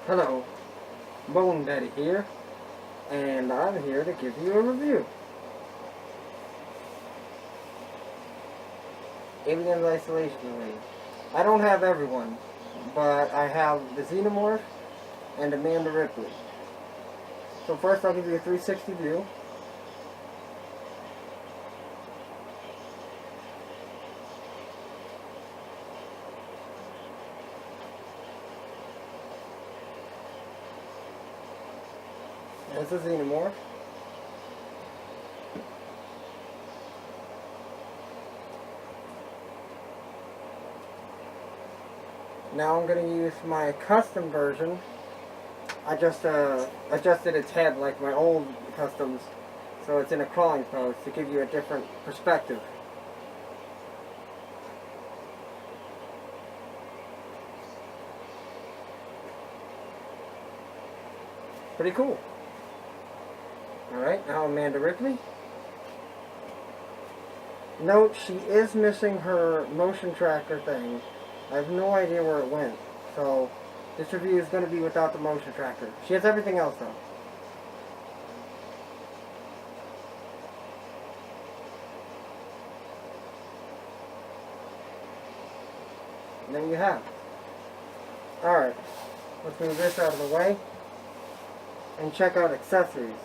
Hello, Bone Daddy here, and I'm here to give you a review. Aliens Isolation Raid. I don't have everyone, but I have the Xenomorph and Amanda Ripley. So first I'll give you a 360 view. That's a Xenomorph. Now I'm going to use my custom version. I just adjusted its head like my old customs, so it's in a crawling pose to give you a different perspective. Pretty cool. Alright, now Amanda Ripley. Note, she is missing her motion tracker thing. I have no idea where it went. So, this review is going to be without the motion tracker. She has everything else though. And there you have it. Alright, let's move this out of the way and check out accessories.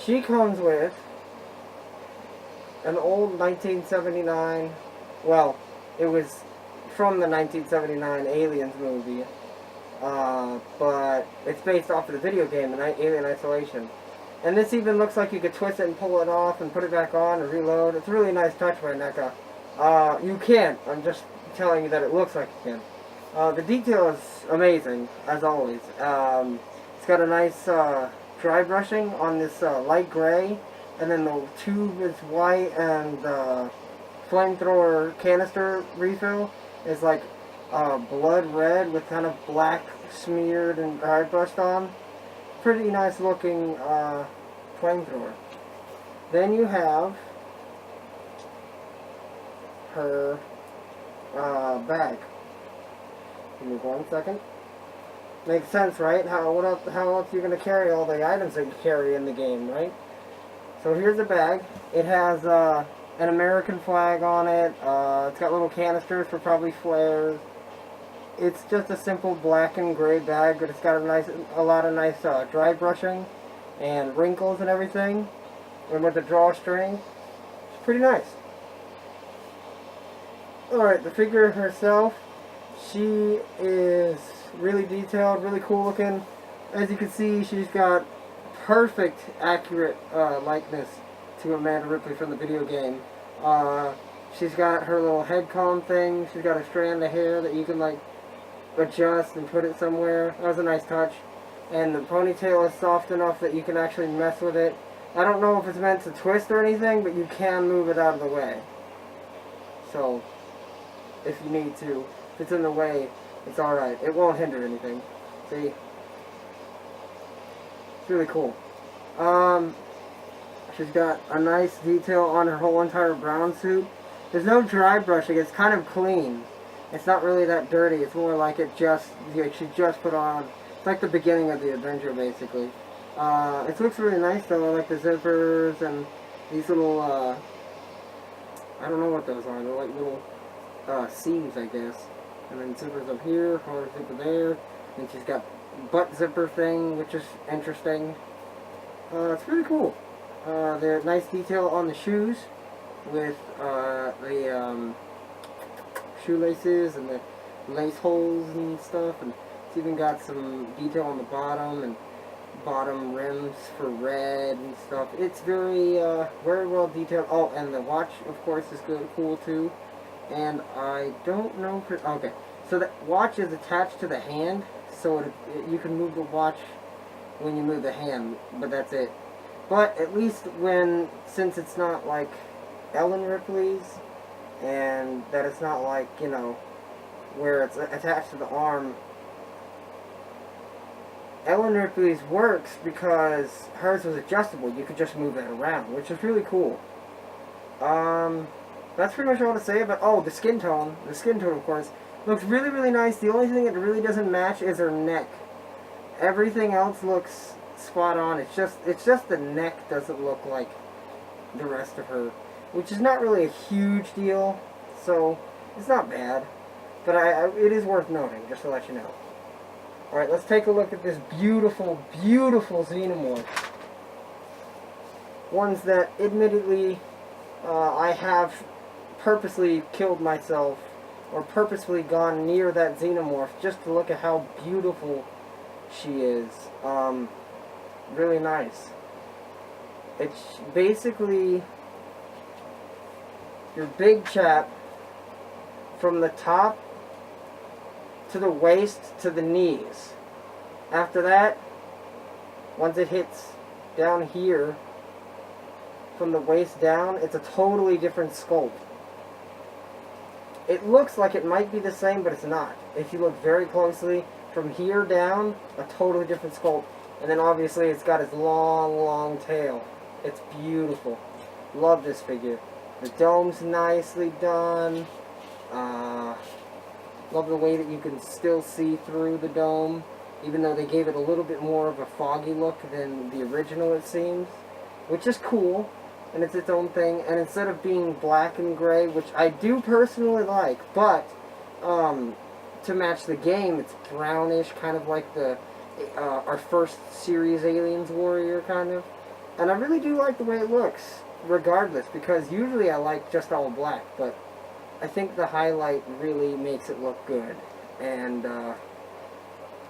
She comes with an old 1979, well, it was from the 1979 Aliens movie, but it's based off of the video game, Alien Isolation. And this even looks like you could twist it and pull it off and put it back on and reload. It's a really nice touch by Neca. You can. I'm just telling you that it looks like you can. The detail is amazing, as always. It's got a nice dry brushing on this light gray, and then the tube is white, and the flamethrower canister refill is like blood red with kind of black smeared and dry brushed on. Pretty nice looking flamethrower. Then you have her bag. Give me 1 second. Makes sense, right? How else are you going to carry all the items that you carry in the game, right? So here's the bag. It has an American flag on it. It's got little canisters for probably flares. It's just a simple black and gray bag, but it's got a lot of nice dry brushing and wrinkles and everything. And with the drawstring, it's pretty nice. Alright, the figure herself, she is really detailed, really cool looking. As you can see, she's got perfect, accurate likeness to Amanda Ripley from the video game. She's got her little head comb thing. She's got a strand of hair that you can like adjust and put it somewhere. That was a nice touch. And the ponytail is soft enough that you can actually mess with it. I don't know if it's meant to twist or anything, but you can move it out of the way. So, if you need to, if it's in the way, it's alright. It won't hinder anything. See? It's really cool. She's got a nice detail on her whole entire brown suit. There's no dry brushing. It's kind of clean. It's not really that dirty. It's more like she just put on. It's like the beginning of the adventure, basically. It looks really nice, though. I like the zippers and these little, I don't know what those are. They're like little seams, I guess. And then zippers up here, collar zipper there. And she's got butt zipper thing, which is interesting. It's really cool. There's nice detail on the shoes with the shoelaces and the lace holes and stuff, and it's even got some detail on the bottom and bottom rims for red and stuff. It's very well detailed. Oh, and the watch, of course, is good, cool too. And I don't know if okay, so the watch is attached to the hand, so you can move the watch when you move the hand, but that's it. But at least since it's not like Ellen Ripley's, and that it's not like, you know, where it's attached to the arm, Ellen Ripley's works because hers was adjustable. You could just move it around, which is really cool. That's pretty much all to say about, oh, the skin tone. The skin tone, of course, Looks really, really nice. The only thing that really doesn't match is her neck. Everything else looks spot on. It's just the neck doesn't look like the rest of her, which is not really a huge deal. So it's not bad, but it is worth noting, just to let you know. All right, let's take a look at this beautiful, beautiful xenomorph. Ones that, admittedly, I have purposely killed myself or purposefully gone near that xenomorph just to look at how beautiful she is. Really nice. It's basically your big chap from the top to the waist to the knees. After that, once it hits down here, from the waist down, it's a totally different sculpt. It looks like it might be the same, but it's not. If you look very closely, from here down, a totally different sculpt. And then obviously it's got its long, long tail. It's beautiful. Love this figure. The dome's nicely done. Love the way that you can still see through the dome, even though they gave it a little bit more of a foggy look than the original, it seems. Which is cool. And it's its own thing, and instead of being black and gray, which I do personally like, but to match the game, it's brownish, kind of like the our first series Aliens Warrior, kind of. And I really do like the way it looks, regardless, because usually I like just all black, but I think the highlight really makes it look good. And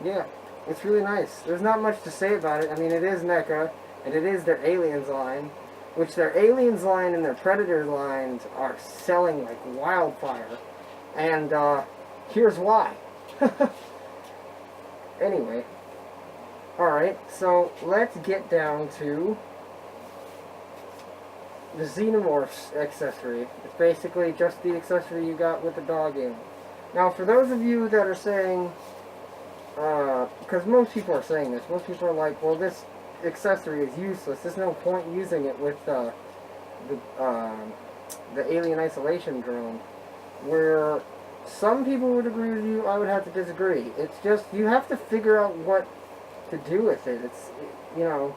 yeah, it's really nice. There's not much to say about it. I mean, it is Neca, and it is their Aliens line, which their Aliens line and their Predator lines are selling like wildfire. And here's why. Anyway. Alright, so let's get down to the Xenomorphs accessory. It's basically just the accessory you got with the dog alien. Now, for those of you that are saying, because most people are saying this, most people are like, well, this accessory is useless. There's no point using it with the alien isolation drone. Where some people would agree with you, I would have to disagree. It's just, you have to figure out what to do with it. It's, you know,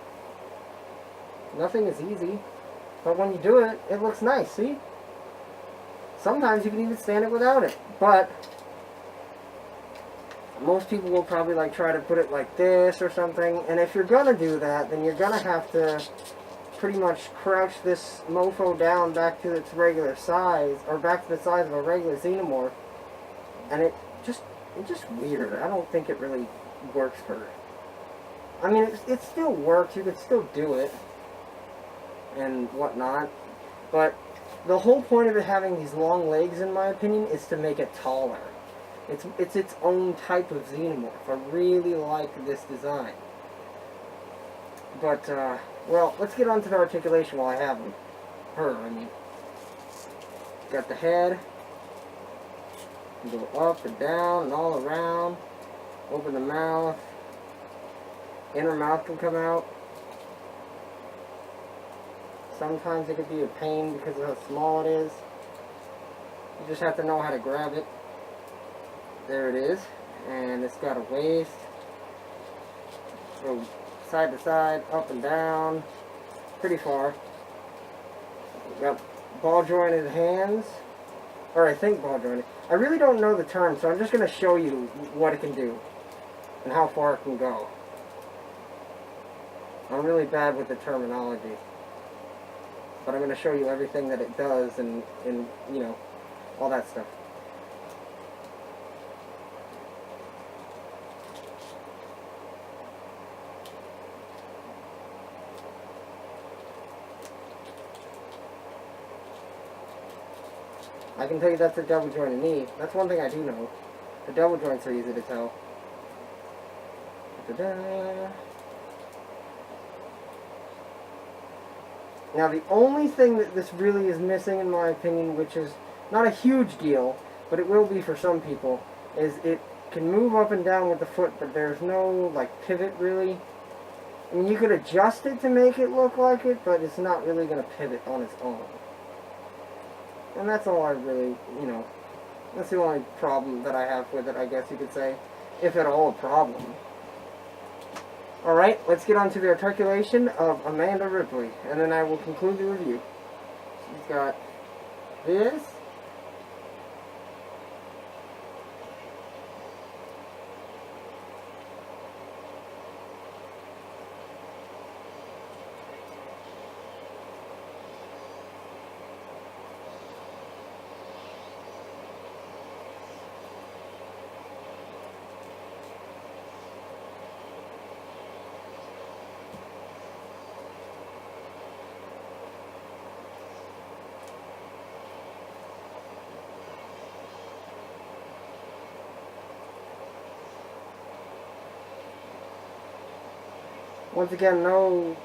nothing is easy. But when you do it, it looks nice, see? Sometimes you can even stand it without it. But most people will probably like try to put it like this or something, and if you're gonna do that, then you're gonna have to pretty much crouch this mofo down back to its regular size, or back to the size of a regular xenomorph, and it's just weird. I don't think it really works for it. I mean, it still works, you could still do it, and whatnot, but the whole point of it having these long legs, in my opinion, is to make it taller. It's its own type of xenomorph. I really like this design. But, well, let's get on to the articulation while I have them. Her, I mean. Got the head. Go up and down and all around. Open the mouth. Inner mouth can come out. Sometimes it could be a pain because of how small it is. You just have to know how to grab it. There it is, and it's got a waist, go side to side, up and down, pretty far. We got ball jointed hands, or I think ball jointed. I really don't know the term, so I'm just going to show you what it can do and how far it can go. I'm really bad with the terminology, but I'm going to show you everything that it does and you know, all that stuff. I can tell you that's a double jointed knee. That's one thing I do know. The double joints are easy to tell. Da-da. Now the only thing that this really is missing, in my opinion, which is not a huge deal, but it will be for some people, is it can move up and down with the foot, but there's no like pivot really. I mean, you could adjust it to make it look like it, but it's not really going to pivot on its own. And that's all I really, you know, That's the only problem that I have with it, I guess you could say. If at all a problem. Alright, let's get on to the articulation of Amanda Ripley, and then I will conclude the review. She's got this. Once again, no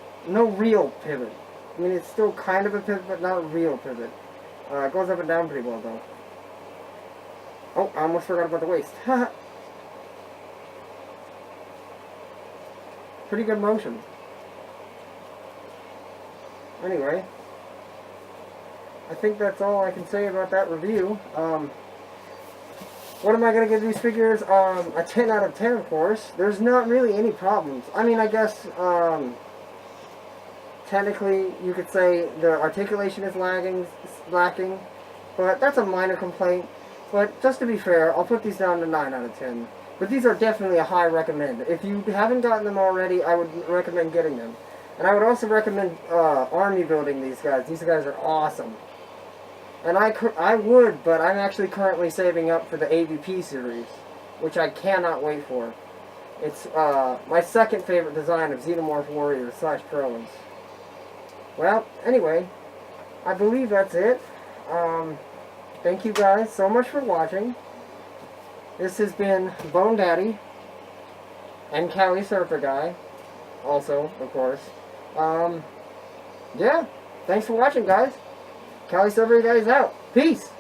real pivot. I mean, it's still kind of a pivot, but not a real pivot. It goes up and down pretty well, though. Oh, I almost forgot about the waist. Pretty good motion. Anyway, I think that's all I can say about that review. What am I going to give these figures? A 10 out of 10, of course. There's not really any problems. I mean, I guess, technically, you could say the articulation is lacking, but that's a minor complaint. But just to be fair, I'll put these down to 9 out of 10. But these are definitely a high recommend. If you haven't gotten them already, I would recommend getting them. And I would also recommend army building these guys. These guys are awesome. And I would, but I'm actually currently saving up for the AVP series, which I cannot wait for. It's my second favorite design of Xenomorph Warriors / Crones. Well, anyway, I believe that's it. Thank you guys so much for watching. This has been Bone Daddy and Cali Surfer Guy, also, of course. Yeah, thanks for watching, guys. Cali Surfer Guy is out. Peace!